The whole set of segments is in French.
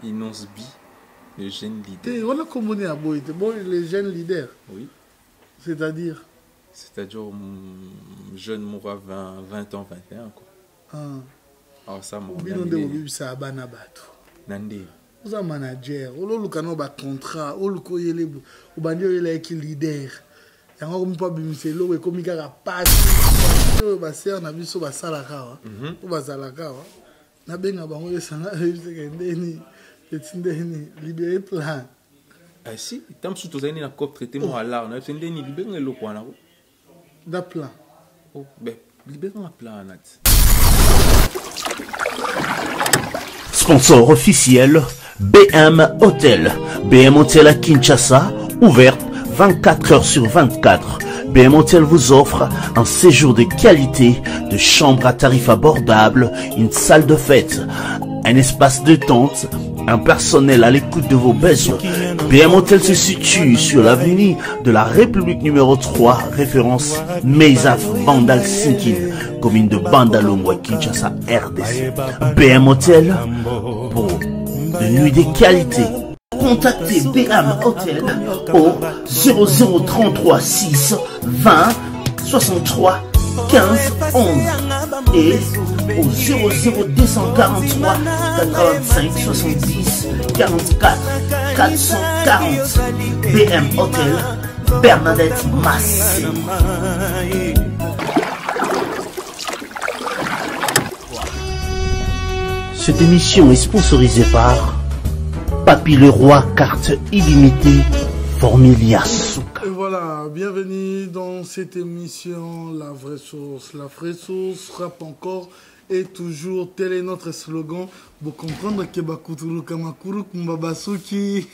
Inosbi, le jeune leader. Et on a communiqué à Boy, les jeunes leaders. Oui. C'est-à-dire C'est-à-dire, jeune mourra 20 ans, 21 quoi. Alors ça, mon Nandé. Vous êtes manager, vous avez un contrat, vous avez un leader. Il y a un peu de choses, vous avez un passe. Vous avez un avis sur la salle. Vous avez un salle. Vous avez libéré plan. Ah si, tant que tu as une COP traité moi là, on a fait une libérer le plan. Da plan. Oh, ben libérer un plan nat. Sponsor officiel BM Hotel. BM Hotel à Kinshasa, ouverte 24 heures sur 24. BM Hotel vous offre un séjour de qualité, de chambres à tarifs abordables, une salle de fête, un espace de détente, un personnel à l'écoute de vos besoins. BM Hotel se situe sur l'avenue de la République numéro 3, référence Meizaf Bandal Sinkin, commune de Bandalongwa, Kinshasa, RDC. BM Hotel pour de nuits de qualité. Contactez BM Hotel au 0033 6 20 63 15 11 et au 00243 85 70 44 440. BM Hotel, Bernadette Massé. Cette émission est sponsorisée par Papy Leroy, carte illimitée, Formilia Souka. Et voilà, bienvenue dans cette émission, La Vraie Source. La Vraie Source rappe encore et toujours, tel est notre slogan. Vous comprendre que Bakuturu Kamakuru Kumbabasuki.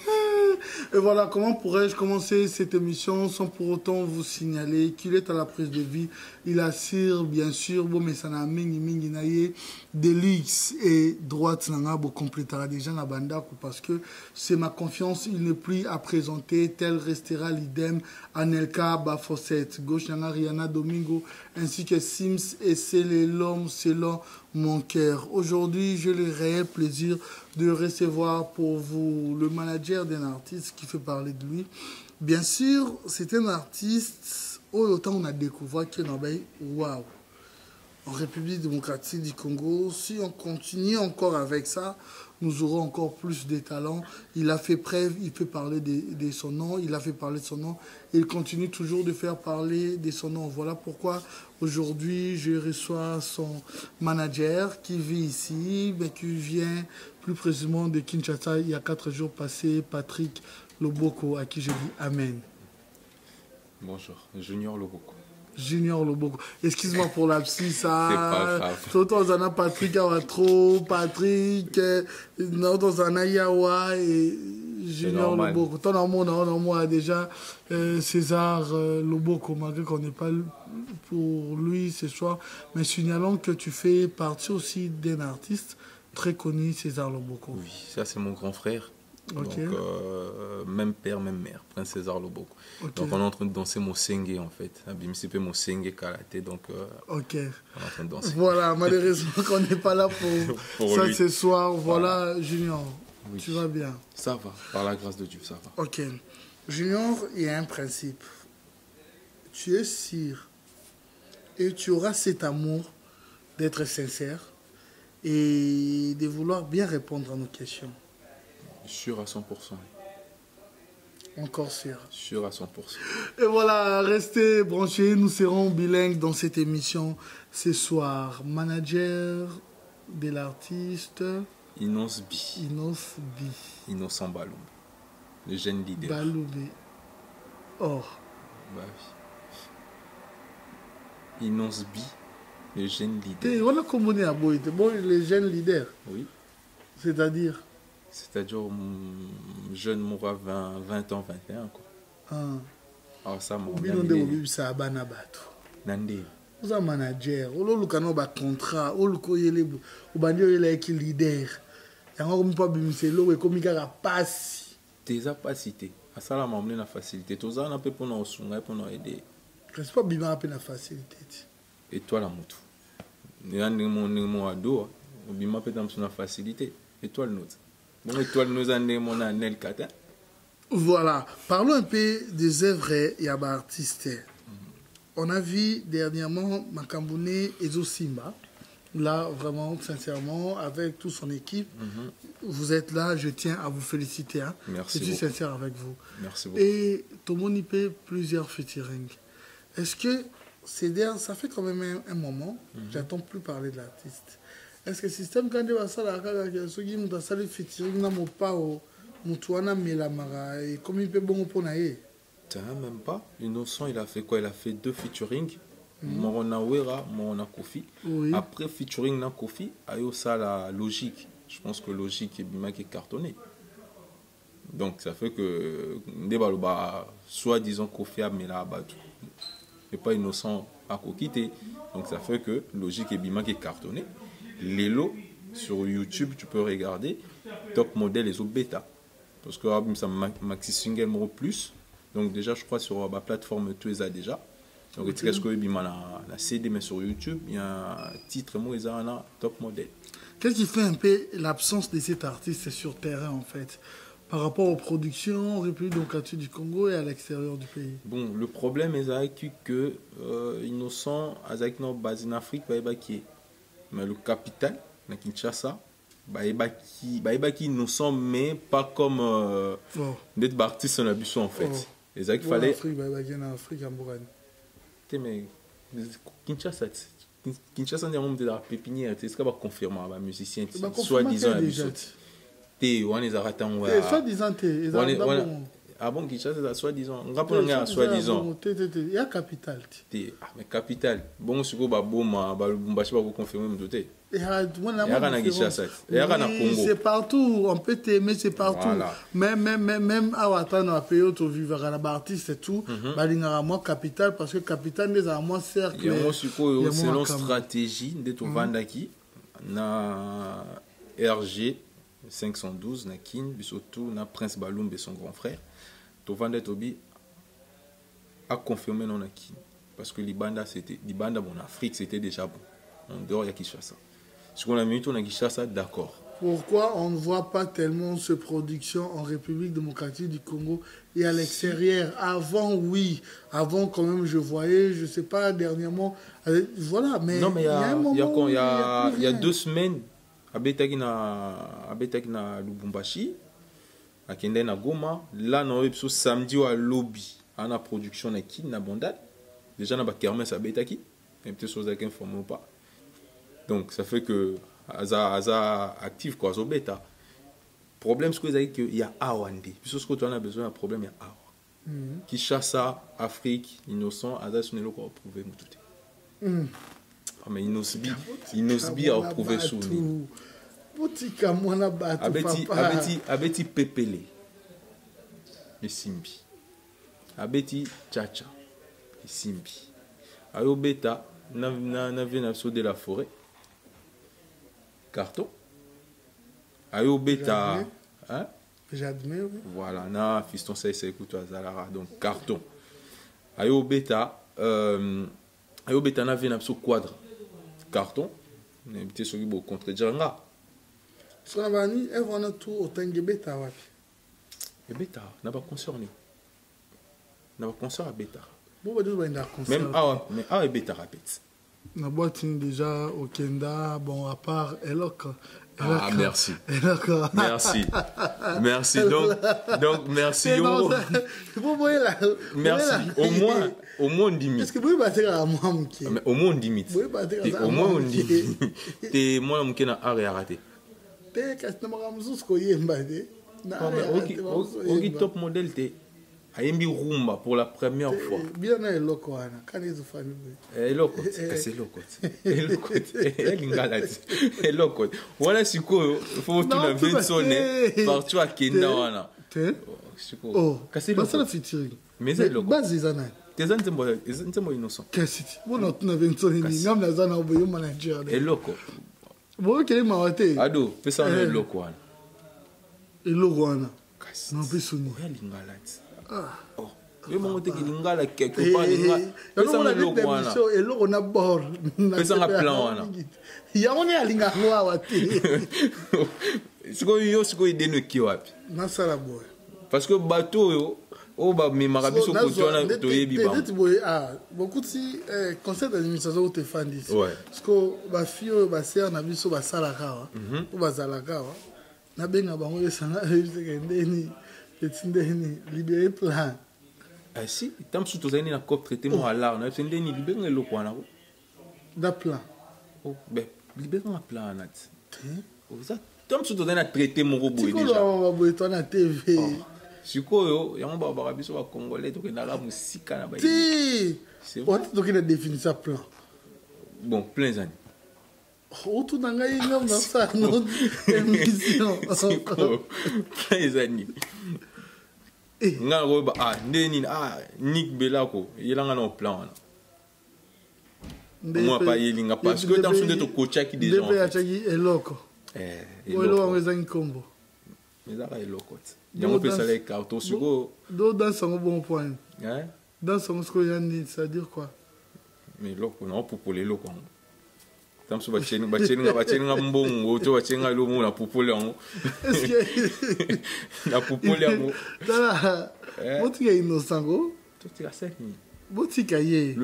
Et voilà, comment pourrais-je commencer cette émission sans pour autant vous signaler qu'il est à la prise de vie. Il assure, bien sûr, bon, mais ça n'a mingi mingi naïe, Delix et droite nanga, bon, complétera déjà la banda, parce que c'est ma confiance, il n'est plus à présenter, tel restera l'idem, Anelka, Bafosset, gauche nanga, Rihanna Domingo, ainsi que Sims et c'est l'homme selon mon cœur. Aujourd'hui, j'ai le réel plaisir de recevoir pour vous le manager d'un artiste qui fait parler de lui. Bien sûr, c'est un artiste, autant on a découvert qu'il y a waouh, en République démocratique du Congo. Si on continue encore avec ça, nous aurons encore plus de talents. Il a fait preuve, il fait parler de son nom, il a fait parler de son nom, et il continue toujours de faire parler de son nom. Voilà pourquoi aujourd'hui je reçois son manager qui vit ici, mais qui vient plus précisément de Kinshasa il y a 4 jours passés, Patrick Loboko, à qui je dis Amen. Bonjour, Junior Loboko. Junior Loboko. Excuse-moi pour l'abscisse. C'est pas grave. Toto Zana Patrick Awatro, Patrick, Noto Zana Yawa et Junior Loboko. Ton amour a déjà César Loboko, malgré qu'on n'est pas pour lui ce soir. Mais signalons que tu fais partie aussi d'un artiste très connu, César Loboko. Oui, ça c'est mon grand frère. Okay. Donc, même père, même mère, Prince César Loboko. Okay. Donc, on est en train de danser Mosenge en fait. Abimisipe Mosenge Karaté. Donc, ok. On est en train de danser. Voilà, malheureusement qu'on n'est pas là pour ça lui. Ce soir. Voilà, Junior, oui. Tu vas bien? Ça va, par la grâce de Dieu, ça va. Ok. Junior, il y a un principe. Tu es sûr et tu auras cet amour d'être sincère et de vouloir bien répondre à nos questions. Sûr à 100%. Encore sûr. Sûr à 100%. Et voilà, restez branchés. Nous serons bilingues dans cette émission ce soir. Manager de l'artiste Inosbi. Innocent Baloumbe. Le jeune leader. Baloumbe. Or. Bah oui. Inosbi. Le jeune leader. On a communiqué à Boy, les jeunes leaders. Oui. C'est-à-dire jeune mourra 20 ans, 21 quoi. Alors ça, mon Nandé. Vous êtes manager, vous avez un contrat, vous avez un leader. Il y a un peu de choses, vous avez un passe. Tes capacités. À ça, la maman a facilité. Tout ça, on a pu pour nous aider. C'est pas bien à la facilité. Et toi, la moto. Nous avons mon ado, on a pu la facilité. Et toi, le nôtre. Bon, étoile nous en est mon anel Katin. Voilà. Parlons un peu des œuvres et des artistes. On a vu dernièrement Makambune et Zosimba. Là, vraiment, sincèrement, avec toute son équipe, vous êtes là, je tiens à vous féliciter. Hein. Merci. Je suis sincère avec vous. Merci beaucoup. Et Tomonipé, plusieurs featuring. Est-ce que ça fait quand même un moment, j'attends plus parler de l'artiste. Est-ce que le système, quand il va ça, le featuring, n'a pas Moutouana Melamara, et comme il peut bon pour naïe? Même pas. Innocent, il a fait quoi? Il a fait 2 featuring. Morona Wera, Morona Kofi. Oui. Après featuring na Kofi, ayo ça la logique. Je pense que logique est bien qui est cartonné. Donc ça fait que soit disons Kofi a mis là battu. Et pas Innocent à quitter. Donc ça fait que logique est bien qui est cartonné. Lélo sur YouTube, tu peux regarder Top Model et autres bêta. Parce que ça maxi single mot plus. Donc déjà je crois sur la plateforme tu les as déjà. Donc, est-ce que la CD, mais sur YouTube, il y a un titre, Top Model. Qu'est-ce qui fait un peu l'absence de cet artiste sur terrain, en fait, par rapport aux productions en République démocratique du Congo et à l'extérieur du pays? Bon, le problème est que Innocent, avec nos bases en Afrique, mais le capital, na Kinshasa, qui Innocent, mais pas comme d'être artiste en abus, en fait. Et ça qu'il fallait. En Afrique, en Bourgogne. Mais Kinshasa, c'est un monde de la pépinière. Est-ce qu'on va confirmer un musicien soi-disant soi-disant, ah bon, Kinshasa, soi-disant. On va soi-disant. Il y a capital. Mais capital. Bon, si vous avez confirmer, c'est partout, on peut t'aimer, c'est partout. Voilà. Même à Ouattara, on a payé au vivre à la artiste et tout. Il y a moins capital parce que capital n'est à moins cercle. Il y a moins selon stratégie de Vandaki, na RG 512, na Kin, surtout na Prince Baloum et son grand frère. Tovanda Tobi a confirmé non na Kin. Parce que l'Ibanda en Afrique, c'était déjà bon. En dehors, il y a Kinshasa. Ce qu'on a mis, on a Kinshasa, d'accord. Pourquoi on ne voit pas tellement ce production en République démocratique du Congo et à l'extérieur? Avant, oui. Avant, quand même, je voyais, je ne sais pas, dernièrement. Voilà, mais non, mais il y a un moment. Il y a 2 semaines, à Betaki na Lubumbashi, à Kende na Goma, là, on a samedi à lobby, à la production na Kin, na Bandal. Déjà, on a kermesse à Betaki. Il y a peut-être chose avec informé ou pas. Donc, ça fait que Aza actif quoi, zo bêta. Problème c'est qu'il y a Awande. Puisque quand on a besoin d'un problème, il y a Awa. Kinshasa, Afrique, Innocent, Aza Sunelo quoi prouver tout. Mais Inosbi a prouvé sur nous. Botika mwana batu papa. Abeti Pepele. Et Simbi. Abeti Chacha. Et Simbi. Ayo bêta na vient de la forêt. Carton. Ayo bêta. Hein? J'admets, oui. Voilà, na fiston ça écoute à Zalara. Donc carton. Ayo bêta na vient sur quadre. Carton. On a habité sur le contre Djanga. Ce qu'on a dit, on a tout autant de bêta. Et bêta, n'a pas concerné. N'a pas concerné à bêta. Même mais et bêta rapide. La boîte déjà au Kenda, bon, à part Elok. Ah, merci. Merci. Merci. Donc merci. Merci. Au moins on limite. Est-ce que vous battez à moi, au moins on limite. Au moins on limite. T'es moi, on n'a rien raté. T'es castement ramzus koye mbade. Ok, top modèle, t'es. Ayembi rumba pour la première fois. Bien na eloko wana kanizo fami. Eloko, c'est eloko. Eloko. Elingalati. Eloko. Voilà siko faut tout la vie sonner partout à Kenya wana. Oh, c'est la featuring. Mais c'est eloko. Base zana. Tes antembo innocent. Qu'est-ce que bon on a 20 sonner ni ngam na zana oboyo manager. Eloko. Bon kele mawate. Ado, pesa na eloko wana. Eloko wana. Non pe soni. Elingalati. Oh, mais mon côté qui n'ingala quelque part n'ingala. Et l'eau on a bord. Pesa na plan wana. Ya on est à l'ingala wati. sikoyo sikoyo ideno ki wapi nasala boy parce que bateau yo o ba memaka biso koto wana toyebi ba peut-être boy beaucoup si concert d'administration où te fandi parce que ba fille ba sœur na biso ba salaka wa ou ba zalaka wa na benga bango esanga ndeni ndeni libérer plan si tam su tozani na cop traité mo ala na ndeni libérer eloko wana da plan ben libérer un plan nat ça tam su tozani na traité mo boy déjà tiko boy to na TV sikoyo yango ba biso ba congolais to kenaka musika na ba ti on to kina définir ça plan bon plein d'années autour d'un gars il nomme dans ça notre émission plein d'années nga ko ba ndeni Nick Belako yelanga na plan wana moi pas yelinga parce que dans son de to coach qui déjà en fait eloko eloko ngezangi kombo ezaka eloko yango pesa les carton siko do dans son bon point dans son ce que yani ça dire quoi mais loko na popole loko tam so ba cheni nga mbongo to ba chenga lo mo na popole yango est-ce que na popole yango dala botika inosango totika seki botika ye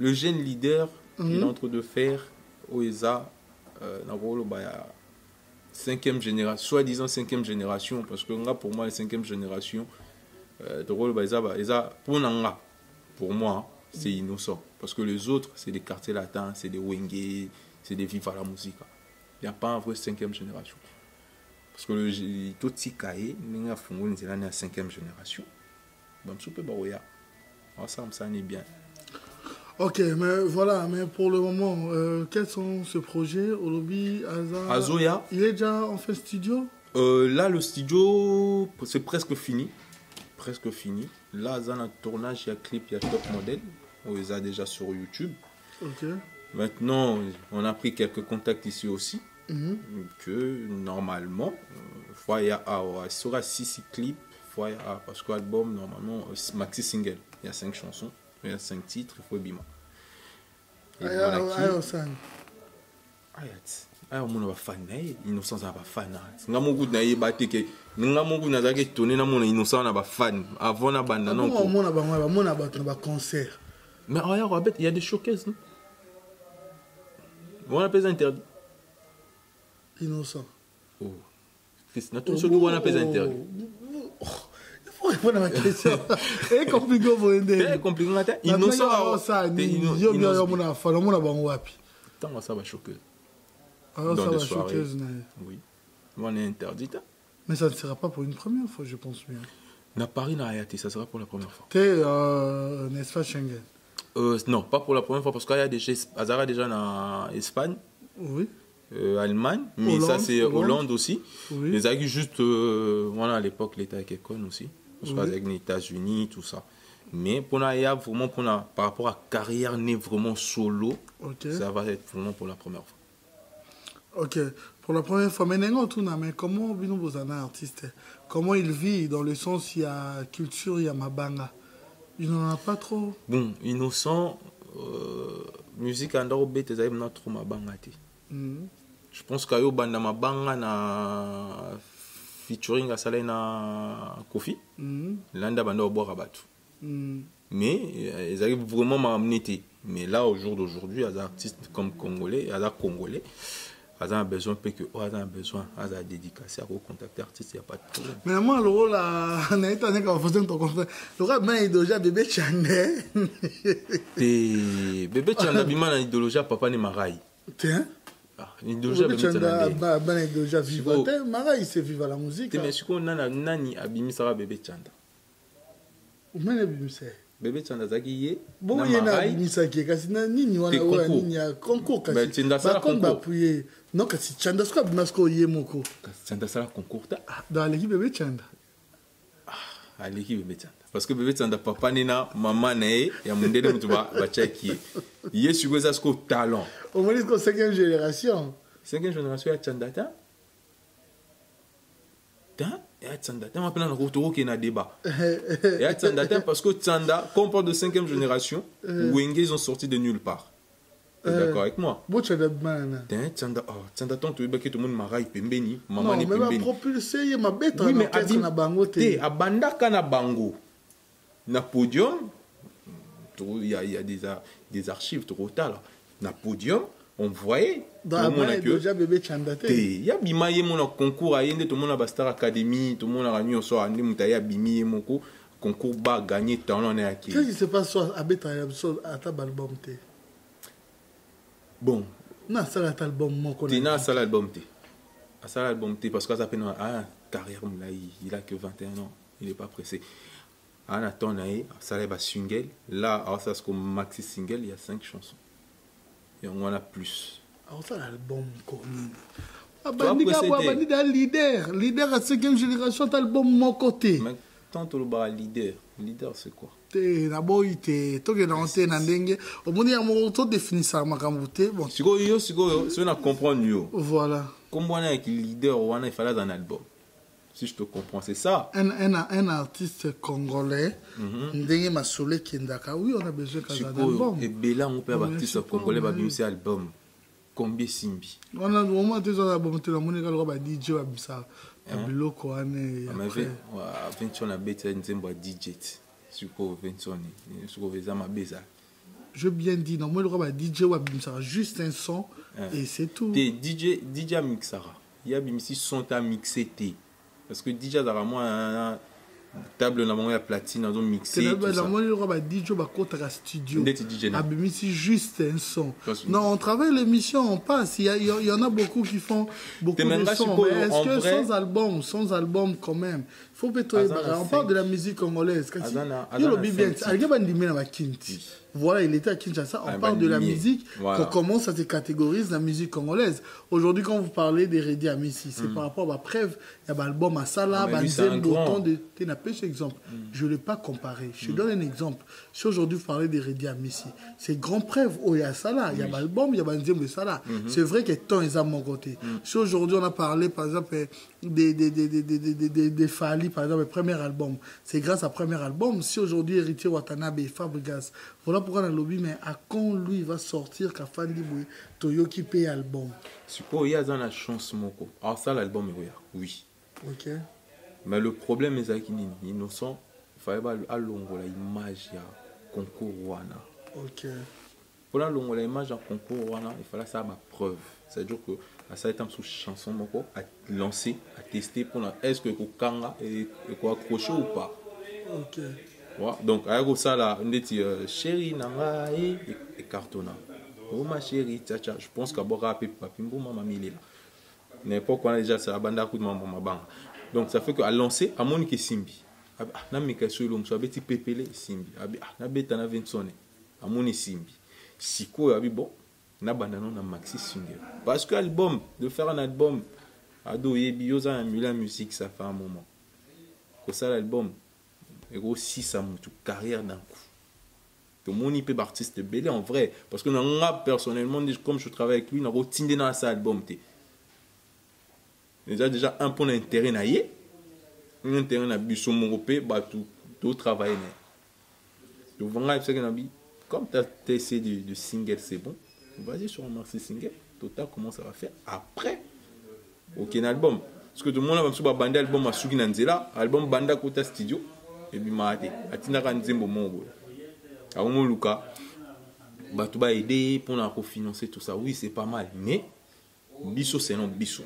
le jeune leader il est en train de faire oeza na rolo ba ya 5e génération, soi-disant 5e génération, parce que pour moi, la 5e génération, de rôle, pour moi, c'est innocent. Parce que les autres, c'est des quartiers latins, c'est des Wenge, c'est des Viva la musique. Il n'y a pas un vrai 5e génération. Parce que le Totikae, il y a la 5e génération. Ça est bien. Ok, mais voilà, mais pour le moment, quels sont ces projets au lobby Azoya. Il est déjà en fait studio là, le studio, c'est presque fini. Presque fini. Là, il y a un tournage, il y a un clip, il y a top modèle. On les a déjà sur YouTube. Ok. Maintenant, on a pris quelques contacts ici aussi. Que normalement, il sera 6 clips. Parce que l'album, normalement, maxi single. Il y a 5 chansons. Il y a 5 titres, il faut bima. Mon va fan innocent va fan nga mongu na yeba teke nga mongu na zaki tourner na mon innocent na ba fan avant na banda non ko mona ba concert mais regarde il y a des showcases non on appelle ça interdit innocent oh c'est na tout ce que on appelle ça interdit répondre à ma question. Et compliqué pour aider. Compliqué matin. Innocent. Ça, yo bien yo mona fa mona bango wapi. Tant ça va choquer. Alors ça va choquer. Oui. On est interdit. Mais ça ne sera pas pour une première fois, je pense bien. Na Paris na Hayaté, ça sera pour la première fois. N'est-ce pas Schengen? Non, pas pour la première fois parce qu'il y a déjà Azara déjà en Espagne. Oui. Allemagne, mais Hollande, ça c'est Hollande aussi. Oui. Les agues juste voilà à l'époque l'État avec Econ aussi. Parce qu'avec les États-Unis, tout ça. Mais pour vraiment par rapport à carrière née vraiment solo, ça va être vraiment pour la première fois. Ok, pour la première fois. Mais comment Bino Bozana artiste, comment il vit dans le sens il y a culture, il y a mabanga. Il n'en a pas trop. Bon, innocent, musique andaro bête, ça n'a trop mabanga. Je pense qu'il y a banda mabanga na featuring à Saleh na Kofi. Landa banda au bois batu. Mais ils arrivent vraiment à m'amener. Mais là, au jour d'aujourd'hui, il y a des artistes comme Congolais, il y a des Congolais. Ils ont besoin que ils ont besoin de dédicacer à contacter artistes, il n'y a pas de problème. Mais moi, le rôle on a été en faisant ton confrère. Le rôle est déjà bébé Tchandé. Bébé Tchandé, bima na idéologie papa ne marai. Tiens. Idéologie bébé Tchandé. Bah idéologie vivante. Marai c'est vivre la musique. Mais ce qu'on a nani abimi sera bébé Tchandé. Où mène bébé c'est? Bébé Tchandé zaki bon il y a abimi ça qui kasi na nini wana wana nini ya concours kasi. Mais Tchandé ça la concours. Non, kasi Tchandé ce qu'on masco yemoko. Tchandé ça la concours ta. Dans l'équipe bébé Tchandé. Ah, l'équipe bébé Tchandé. Parce que bébé Tchandé papa nena maman nae ya mundele mutu ba chaki. Yé sugo ça ce talent. On me dit que 5e génération. 5e génération ya Tchandé ta. Ya Tchandé ta m'a plein de retour qui na débat. Ya Tchandé ta parce que Tchandé comme part de 5e génération, Wenge ils ont sorti de nulle part. T'es d'accord avec moi? Bon, tu as des mains. Tchanda tant tu veux que tout le monde m'arrête pembeni. Non, mais ma propulser, ma bête, oui, mais na bango te. Abandaka na bango. Na podium, il y a des archives trop tard. Na podium, on voyait. Dans la main, déjà bébé Tchandate. Il y a bimaye mon concours à yende, tout le monde a Bastar Academy, tout le monde a gagné au soir, andi mutaya bimi moko concours ba gagné tant on est acquis. Qu'est-ce qui se passe sur Abeta à ta album te? Bon. Non, ça l'album album mon connaît. Non, ça l'album te. Ça l'album te parce que ça peine carrière là, il a que 21 ans, il n'est pas pressé. En attendant, ça lève à single. Là, alors ça c'est comme maxi single, il y a 5 chansons. Et on en a plus. Alors ça l'album connu. Leader à 5e génération, t'as l'album mon côté. Mais tant que le leader c'est quoi? D'abord il était toi que dans tes nandenge au moins il y a mon auto définir ça makambo te bon si on comprend mieux voilà comme on a un leader on il fallait un album si je te comprends c'est ça un artiste congolais ndenge masole kindaka oui on a besoin d'un album et Bella on peut artiste congolais va bien album combien simbi on a au moins deux albums te la monika le ba DJ wa bisa biloko ane après Vincent a bêté nzembo DJ je bien dit non moi le roi DJ ou ça juste un son et c'est tout. DJ mixara. Il y a bimisi son à mixer parce que DJ a vraiment table na bango ya platine dans mixer tout ça. Moi le roi DJ ba kota studio. Abimisi juste un son. Non, on travaille l'émission, on passe, il y en a beaucoup qui font beaucoup de sons. Mais est-ce que sans album quand même faut peut-être on parle de la musique congolaise. Voilà, il était à Kinshasa, on parle de la musique, on commence à se catégoriser la musique congolaise. Aujourd'hui, quand vous parlez des Redi Amissi, c'est par rapport à ma preuve, il y a l'album à Sala, Banzel, Bouton, de Ténapé, exemple. Je ne l'ai pas comparé. Je te donne un exemple. Si aujourd'hui vous parlez des Redi Amissi, c'est grand preuve, il y a Sala, il y a l'album, il y a Banzel de Sala. C'est vrai que tant est à mon côté. Si aujourd'hui on a parlé, par exemple, des Fali, par exemple, le premier album, c'est grâce à premier album. Si aujourd'hui Héritier Watanabe et Fabregas, voilà pourquoi on a lobby, mais à quand lui il va sortir Kafandi Boué, Toyoki paye album. Suppose il y a dans la chance moko. Alors ça l'album est oui. Ok. Mais le problème est qu'il est innocent. Il fallait pas alongo la image ya concours wana. Ok. Pour alongo la image ya concours wana, il fallait ça ma preuve. C'est-à-dire que ça a été une chanson moko à lancer, à tester pour est-ce que Kokanga est accroché ou pas. Ok. Ouais, donc avec ça là on dit chérie nanga et cartonna. Oh ma chérie tcha je pense qu'à bora papimbo maman mille là. N'importe quoi déjà ça banda coup de maman bang. Donc ça fait que à lancer à mon qui simbi. Na mika sur l'homme soit petit pépélé simbi. Na beta na Vincent à mon simbi. Siko abi bon na bandano na maxi single. Parce que album de faire un album ado yebioza na la musique ça fait un moment. Que ça l'album et aussi ça monte carrière d'un coup. Tout le monde y peut artiste belé en vrai parce que moi personnellement comme je travaille avec lui na rotinde dans sa album té. Déjà un point d'intérêt na yé. Un intérêt na biso monopé ba tout travailler né. Donc voilà c'est que na bi comme tu as essayé de single c'est bon. Vas-y sur un marché single, total comment ça va faire après aucun album parce que tout le monde va sur bande album à Sugi Nanzela album banda kota studio et puis maté atina kan nzembo mongo a mon luka ba tu ba aider pour la financer tout ça oui c'est pas mal mais biso c'est non biso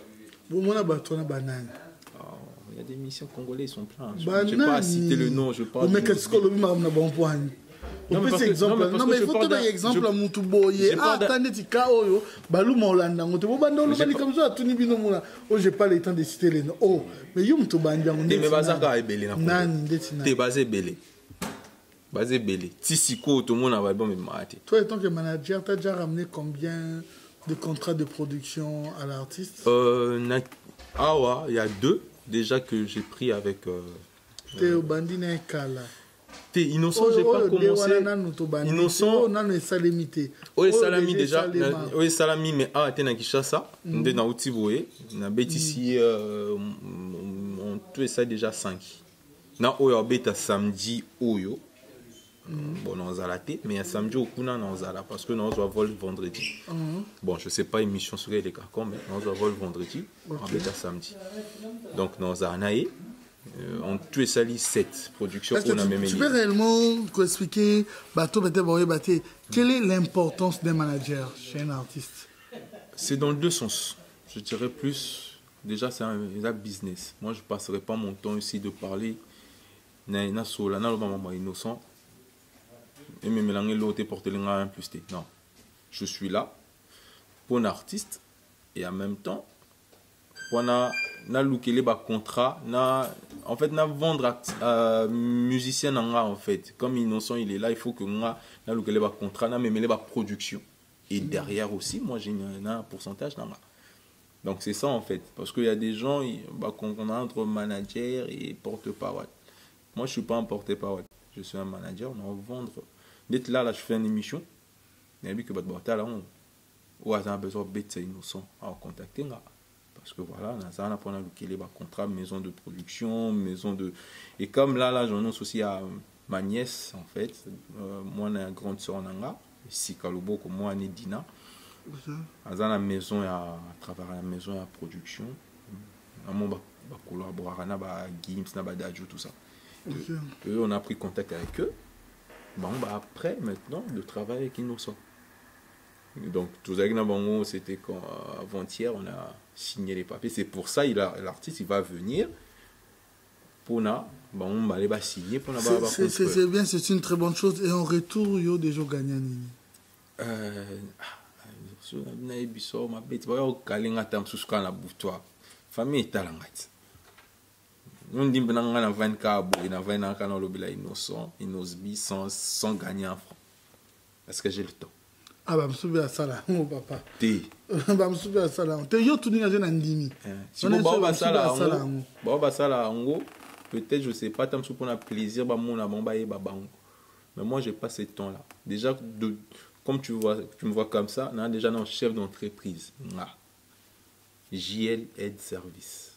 bon moi ba tona banane il y a des missions congolais ils sont pleins je vais pas citer le nom je parle mais qu'est-ce que le m'a na bon point. Non, mais il faut donner un exemple à Moutouboye. Attendez, Tika Oyo, Balou Maolanda, Moutouboye, comme ça, tout n'y bino moula. Oh, j'ai pas le temps de citer les noms. Oh, mais you Moutouboye, on est. Mais Bazaka est belé. Nan, t'es basé belé. Basé belé. Tissiko, tout le monde a l'album est maté. Toi, en tant que manager, t'as déjà ramené combien de contrats de production à l'artiste? Ah ouais, il y a 2 déjà que j'ai pris avec. Théo Bandine Kala. T'es innocent, j'ai pas commencé. Innocent. Oui, Salami déjà. Oui, Salami, mais t'es na Kishasa. On est na Outivoé. Na Bétissi, on fait ça déjà 5. Na Oyo Beta samedi Oyo. Bon, on a la tête, mais samedi au coup, on a la parce que nous avons vol vendredi. Bon, je sais pas émission sur les carcans, mais nous avons vol vendredi, on va samedi. Donc, nous avons on tue ça 7 productions qu'on a même. Tu peux réellement expliquer, quelle est l'importance d'un manager chez un artiste? C'est dans les deux sens. Je dirais plus, déjà c'est un business. Moi je ne passerai pas mon temps ici de parler innocent et me mélanger l'autre et porter un plus T. Non, je suis là pour un artiste et en même temps pour na lookele ba contrat en fait na vendre musicien en fait comme innocent il est là il faut que na lookele ba contrat na memele ba production et derrière aussi moi j'ai un pourcentage dans. Donc c'est ça en fait parce qu'il y a des gens qu'on a entre manager et porte-parole. Moi je suis pas un porte-parole, je suis un manager, on va vendre. D'être là je fais une émission. Il y a que là on a besoin d'être innocent à contacter là. Parce que voilà, on a les contrats, maison de production, maison de... Et comme là j'annonce aussi à ma nièce, en fait, moi, on a une grande soeur en Anga, ici, Kalubo, comme moi, Dina. On a la maison, à travers la maison, à la production. On a collaboré avec Gims, Nabadadjou, tout ça. Eux, on a pris contact avec eux. Bon, après, maintenant, de travailler avec Innocent. Donc, tout ça, c'était avant-hier, on a signé les papiers. C'est pour ça l'artiste il va venir pour on va signer pour c'est bien, c'est une très bonne chose. Et en retour, il y a des gens gagnants. Famille est talangate. Nous disons que nous avons 20 cas, nous avons 20 cas, sans gagner en francs. Est-ce que j'ai le temps? Ah bah, je me souviens de ça là, mon papa. Je me souviens de ça là. Tu es tout le monde si vous peut-être, je ne sais pas, tant que pour un plaisir, mais moi, je n'ai pas ce temps-là. Déjà, comme tu me vois comme ça, on a déjà un chef d'entreprise. JL Aide Service.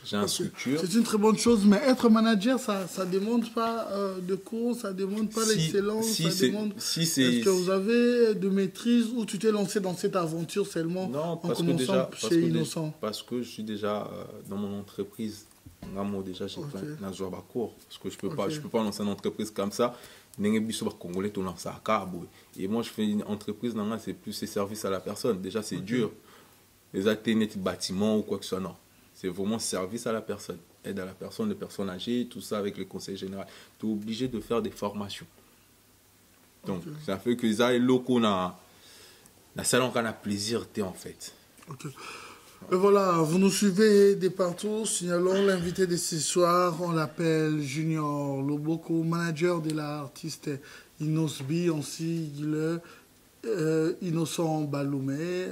J'ai une structure. C'est une très bonne chose, mais être manager, ça ne demande pas de cours, ça ne demande pas l'excellence. Est-ce que vous avez de maîtrise ou tu t'es lancé dans cette aventure seulement en commençant chez Innocent? Parce que je suis déjà dans mon entreprise. Déjà, j'ai fait un cours. Parce que je ne peux pas lancer une entreprise comme ça. Et moi, je fais une entreprise, c'est plus ces services à la personne. Déjà, c'est dur. Les ateliers bâtiments ou quoi que ce soit, non. C'est vraiment service à la personne, aide à la personne, les personnes âgées, tout ça avec le conseil général. Tu es obligé de faire des formations. Donc, ça fait que les locaux, la salon qu'on a plaisir, en fait. Et voilà, vous nous suivez de partout. Signalons l'invité de ce soir, on l'appelle Junior Loboko, manager de l'artiste Inosbi, ainsi le Innocent Baloumé,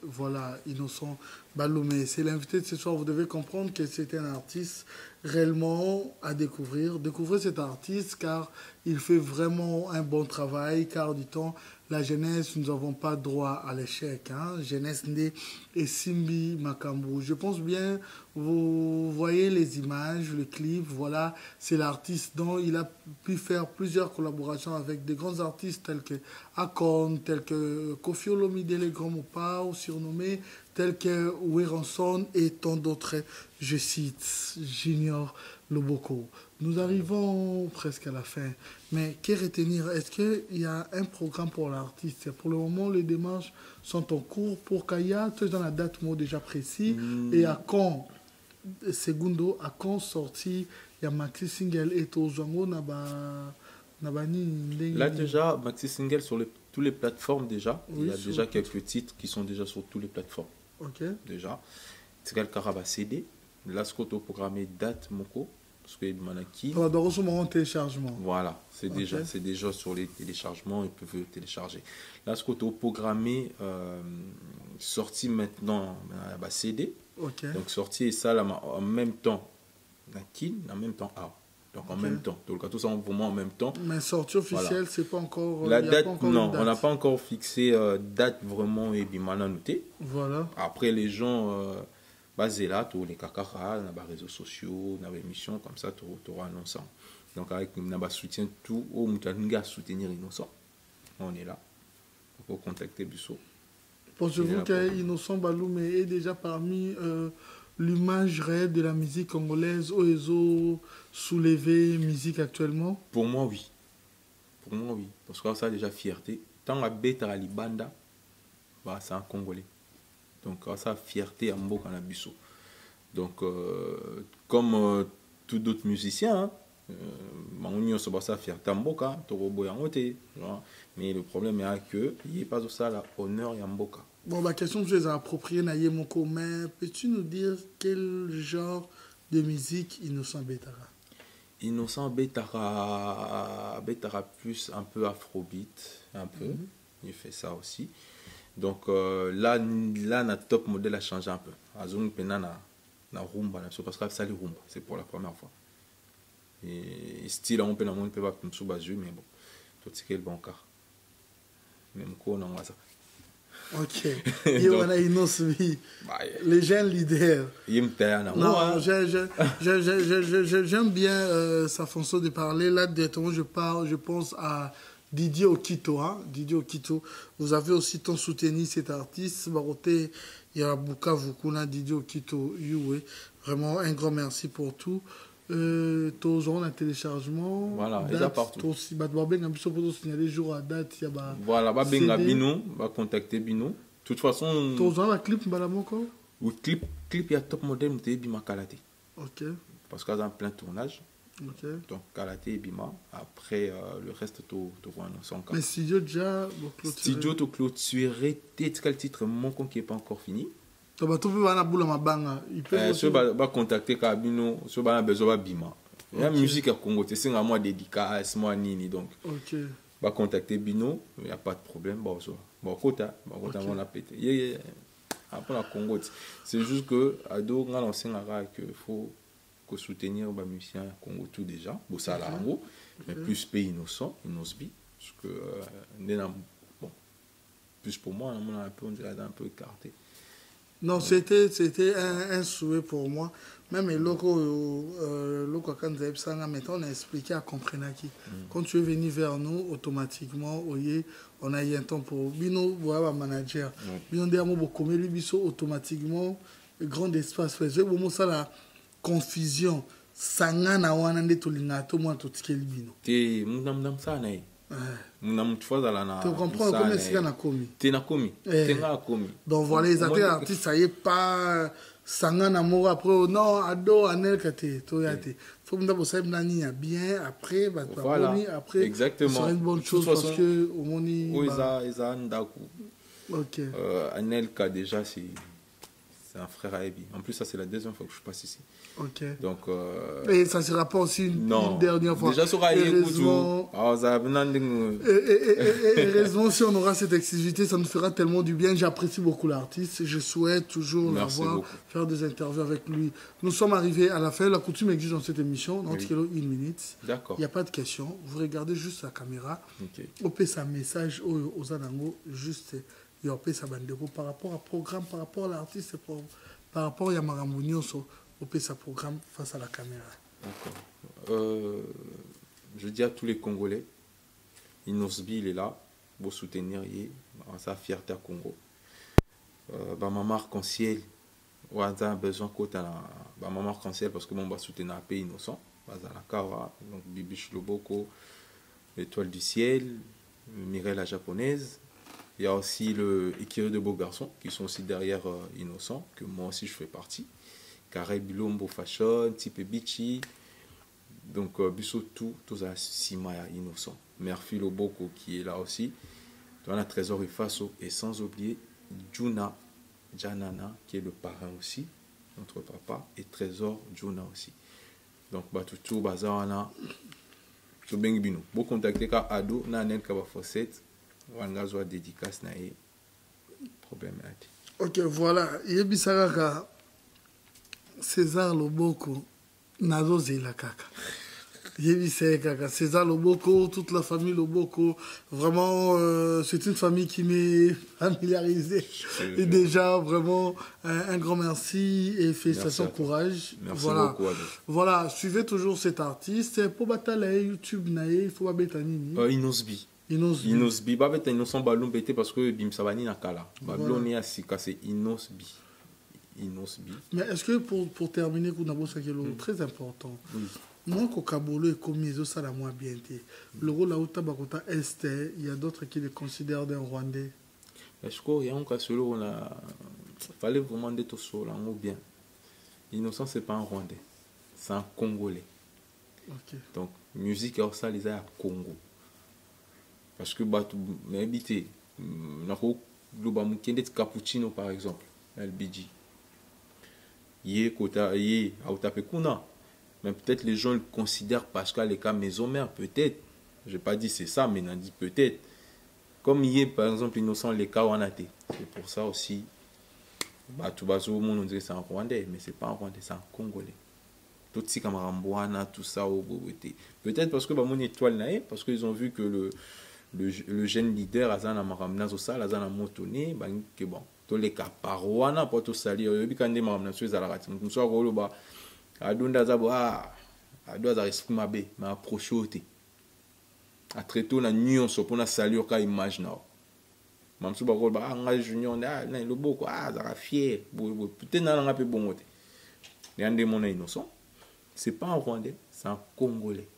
voilà, Innocent Baloumé. C'est l'invité de ce soir. Vous devez comprendre que c'est un artiste réellement à découvrir. Découvrez cet artiste car il fait vraiment un bon travail. Car du temps, la jeunesse, nous n'avons pas droit à l'échec. Jeunesse née et Simbi Makambu. Je pense bien, vous voyez les images, le clip. Voilà, c'est l'artiste dont il a pu faire plusieurs collaborations avec des grands artistes tels que Akon, tels que Koffi Olomide, les grands Mopa, ou surnommés, tels que Weranson et tant d'autres. Je cite Junior Loboko. Nous arrivons presque à la fin. Mais que retenir? Est-ce qu'il y a un programme pour l'artiste? Pour le moment, les démarches sont en cours pour Kaya. Tu es dans la date mot déjà précis. Et à quand, segundo, à quand sorti, il y a Maxi Single et Tozango Nabani. Là déjà, Maxi Single sur toutes les plateformes déjà. Oui, il y a déjà quelques titres qui sont déjà sur toutes les plateformes. Ok. Déjà. C'est quel caraba CD. Là, ce qu'on a programmé date Moko. Parce que Manaki. On va recevoir un téléchargement. Voilà, c'est déjà sur les téléchargements, ils peuvent télécharger. Là, ce qu'on a programmé, sorti maintenant à CD. Okay. Donc, sorti et ça en même temps. En même temps A. Donc en même temps. Donc tout ça vraiment en même temps. Mais sortie officielle, voilà. C'est pas encore. La date, non, on n'a pas encore fixé date vraiment et bimana noté. Voilà. Après les gens basé là, tous les kakara, dans les réseaux sociaux, dans les émissions, comme ça, tu auras Innocent. Donc, avec un soutien, tout, au Moutanunga soutenir Innocent. On est là. Pour contacter Busso. Pensez-vous qu'Innocent Baloum est déjà parmi l'image réelle de la musique congolaise, Oezo, soulevé musique actuellement? Pour moi, oui. Pour moi, oui. Parce que ça a déjà fierté. Tant à Beta Libanda, bah, c'est un Congolais. Donc, ça a fierté à Mboka na Busso. Donc, comme tous d'autres musiciens, on se ça fierté à Mboka, Torobo Yangote. Mais le problème est que il n'y a pas de ça l'honneur à Mboka. Bon, la question que je les ai appropriée, Naye Moko, mais peux-tu nous dire quel genre de musique Innocent Betara? Innocent Betara plus un peu afrobeat, un peu. Il fait ça aussi. Donc là, notre top modèle a changé un peu. Azung Pena na rumba, parce que ça les rumba, c'est pour la première fois. Et style on peut na monde peut pas comme sous basu, mais bon, tout ce qui est le bon cas. Même quoi on a ça. Ok. Et on a Innocent, les jeunes leaders. Non, j'aime bien sa façon de parler. Là, directement, je pense à Didier Okito. Hein? Didier Okito. Vous avez aussi tant soutenu cet artiste. Baroté, il y a Bukavu, Didier Okito. Vraiment, un grand merci pour tout. Toujours un téléchargement. Voilà, il y a partout. Voilà, Bino, va contacter Bino. De toute façon. Toujours la clip, encore. Le clip, il y a top modèle, il y a Kalaté. Ok. Parce qu'il y a un plein tournage. Ok. Donc, Kalaté et Bima. Après, le reste, tu vois, dans son cas. Mais studio déjà. Studio, tu clôturé. Quel titre, mon compte qui n'est pas encore fini. Il peut contacter Kabino, si a besoin de Bima. Il y a une musique à Congo, c'est un mois dédicace, moi Nini. Donc, va contacter Bino, il n'y a pas de problème. On a pété. Après la Congo, c'est juste que Ado, il faut soutenir les musiciens Congo tout déjà. Mais plus pays innocent, Innocbi. Parce que, plus pour moi, on dirait un peu écarté. Non, c'était un souhait pour moi. Même les locaux, quand on a expliqué à Comprenaki. Quand tu es venu vers nous, automatiquement, on a eu un temps pour Bino, voilà, manager. Bino, automatiquement, grand espace. C'est ça la confusion. Sangana wana nde tolinga to moi to tikeli Bino. Te mundam ça na. Tu comprends comment c'est qu'on a commis. Donc voilà, les artistes, ça y est pas. Sangana moro après, non, ado, anel kate, toyate. Faut me dire, vous savez, bien, après, voilà. Après, exactement. C'est une bonne chose parce que au moni. Oui, ça, ndaku. Ok. Anel ka déjà, c'est un frère à Ebi. En plus, ça, c'est la deuxième fois que je passe ici. Ok. Donc. Et ça ne sera pas aussi une dernière fois. Déjà, sur heureusement, si on aura cette exclusivité, ça nous fera tellement du bien. J'apprécie beaucoup l'artiste. Je souhaite toujours l'avoir, faire des interviews avec lui. Nous sommes arrivés à la fin. La coutume exige dans cette émission, dans une minute. D'accord. Il n'y a pas de questions. Vous regardez juste la caméra. Ok. On peut sa message aux Anango, juste. Il y a sa bandero par rapport au programme, par rapport à l'artiste, par rapport à Yamarambouni, on peut sa programme face à la caméra. D'accord. Je dis à tous les Congolais, Inosbi, il est là, pour soutenir sa fierté à Congo. Maman arc-en-ciel, on a besoin de maman arc-en-ciel parce que on va soutenir un pays innocent. Donc Bibiche Loboko, l'étoile du ciel, Mireille la japonaise. Il y a aussi le Ikiri de Beaux Garçons qui sont aussi derrière Innocent, que moi aussi je fais partie. Carré Bilombo Fashion, Type Bichi. Donc, Bissot tout à Simaya Innocent. Merfi Loboko qui est là aussi. On a Trésor Ifaso et sans oublier Juna Janana qui est le parrain aussi, notre papa, et Trésor Juna aussi. Donc, tout Bazarana, tout Bengibino. Vous contactez ka Ado, Nanen Kaba Fossette. Wangazo dédicace na problème. Ok, voilà. Yebisaraka César Loboko nazo zela kaka. César Loboko, toute la famille Loboko. Vraiment, c'est une famille qui m'est familiarisée. Et déjà, vraiment, un grand merci et félicitations, courage. Merci voilà. beaucoup. Alex. Voilà, suivez toujours cet artiste. Pour bataler YouTube, il faut pas Inosbi. Inosbi. Bah, bête, innocent ballon bêté parce que Bim Savani n'a qu'à là. Babylon est assis, c'est Inosbi. Inosbi. Mais est-ce que pour terminer, très important. Oui. Moi, Kokabolo et Komizo, ça l'a moins bien été. Le rôle là-haut, Tabakota Est, il y a d'autres qui le considèrent d'un Rwandais. Est-ce qu'il y a un cas sur on a. Il fallait vraiment d'être sur là, ou bien. Innocent, ce n'est pas un Rwandais, c'est un Congolais. Okay. Donc, musique, ça, les a à Congo. Parce que, mais habité, le Cappuccino, par exemple, LBG. Yé, Kota, Yé, Autapekuna. Mais peut-être les gens le considèrent parce qu'il y a les cas maison-mère, peut-être. Je n'ai pas dit c'est ça, mais on a dit peut-être. Comme il y a par exemple Innocent, les cas où on a été. C'est pour ça aussi, tout le monde dirait que c'est un Rwandais, mais ce n'est pas un Rwandais, c'est un Congolais. Tout ce Camarambouana, tout ça, peut-être parce que mon étoile, parce qu'ils ont vu que le jeune leader, Azana Maramnazosa, Azana Motone, que bon, tous les cas, Parouana, pour tout salir, il y a quand des Maramnazo, ils allaient comme ça, Adonda Zabo, Adonda esprit mabé, m'a approché au thé. A très tôt, la nuance pour la saluer quand image now. Même si on a junior, le beau quoi, ça a fier, peut-être n'a pas bon côté. Les gens demandent innocent. C'est pas un Rwandais, c'est un Congolais.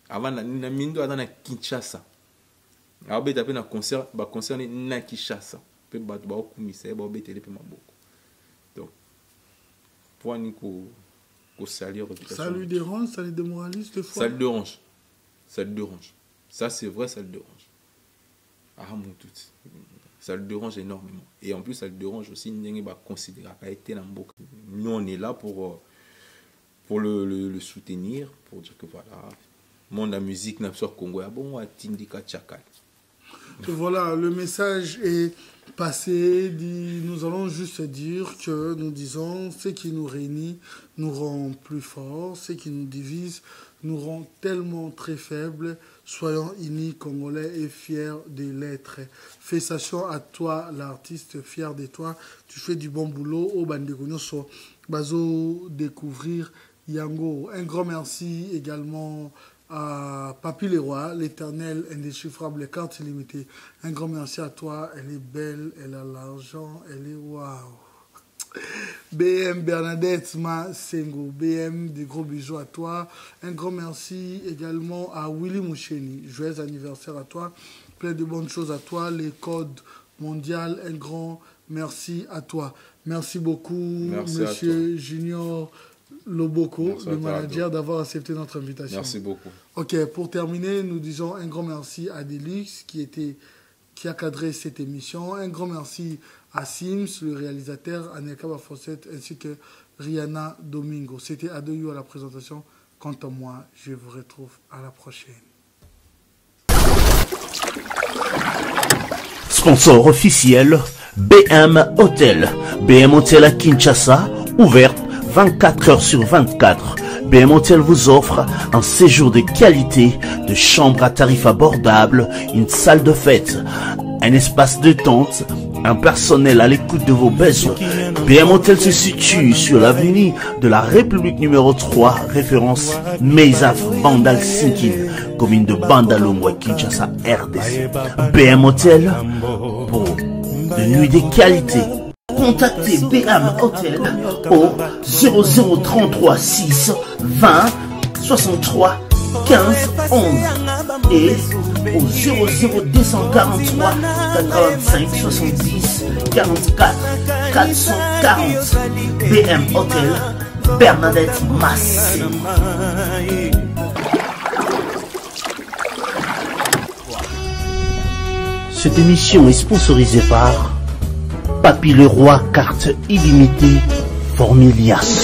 Avant, na mindo dans la Kinshasa. Alors, ben tapé na concert, ba concert na Kinshasa. Pe ba ba commissaire, ba betele pe maboko. Donc, pour Nico. Ça lui dérange, ça lui démoralise des fois. Ça le dérange. Ça le dérange. Ça c'est vrai, ça le dérange. Ah mon tout. Ça le dérange énormément. Et en plus, ça le dérange aussi, il va considérer qu'il a été dans le boc. Nous, on est là pour le soutenir, pour dire que voilà, le monde de la musique n'a pas Congo. Bon, à Tindika Tchakal. Voilà, le message est passé. Nous allons juste dire que nous disons ce qui nous réunit nous rend plus forts, ce qui nous divise nous rend tellement très faibles. Soyons unis, Congolais, et fiers de l'être. Félicitations à toi, l'artiste, fier de toi. Tu fais du bon boulot. Au Bandegonyoso, Bazo, découvrir Yango. Un grand merci également à Papy Leroy, l'éternel indéchiffrable, carte illimitée. Un grand merci à toi. Elle est belle, elle a l'argent, elle est waouh. BM Bernadette Masengo, BM, des gros bisous à toi. Un grand merci également à Willy Moucheni. Joyeux anniversaire à toi. Plein de bonnes choses à toi. Les codes mondiaux, un grand merci à toi. Merci beaucoup, merci monsieur Junior Loboko, merci le manager, d'avoir accepté notre invitation. Merci beaucoup. Ok, pour terminer, nous disons un grand merci à Delix qui a cadré cette émission. Un grand merci à Sims, le réalisateur, Aneka Bafosset, ainsi que Rihanna Domingo. C'était Adoyou à la présentation. Quant à moi, je vous retrouve à la prochaine. Sponsor officiel, BM Hotel. BM Hotel à Kinshasa, ouverte 24 heures sur 24. BM Hotel vous offre un séjour de qualité, de chambres à tarifs abordables, une salle de fête, un espace de tente, un personnel à l'écoute de vos besoins. BM Hotel se situe sur l'avenue de la République numéro 3, référence Meizaf Bandal Sinkin, commune de Bandalongwa, Kinshasa, RDC. BM Hotel pour de nuits de qualité. Contactez BM Hotel au 0033 6 20 63 15 11 et au 00243 85 70 44 440. BM Hotel, Bernadette Massé. Cette émission est sponsorisée par Papy Leroy, carte illimitée Formilias.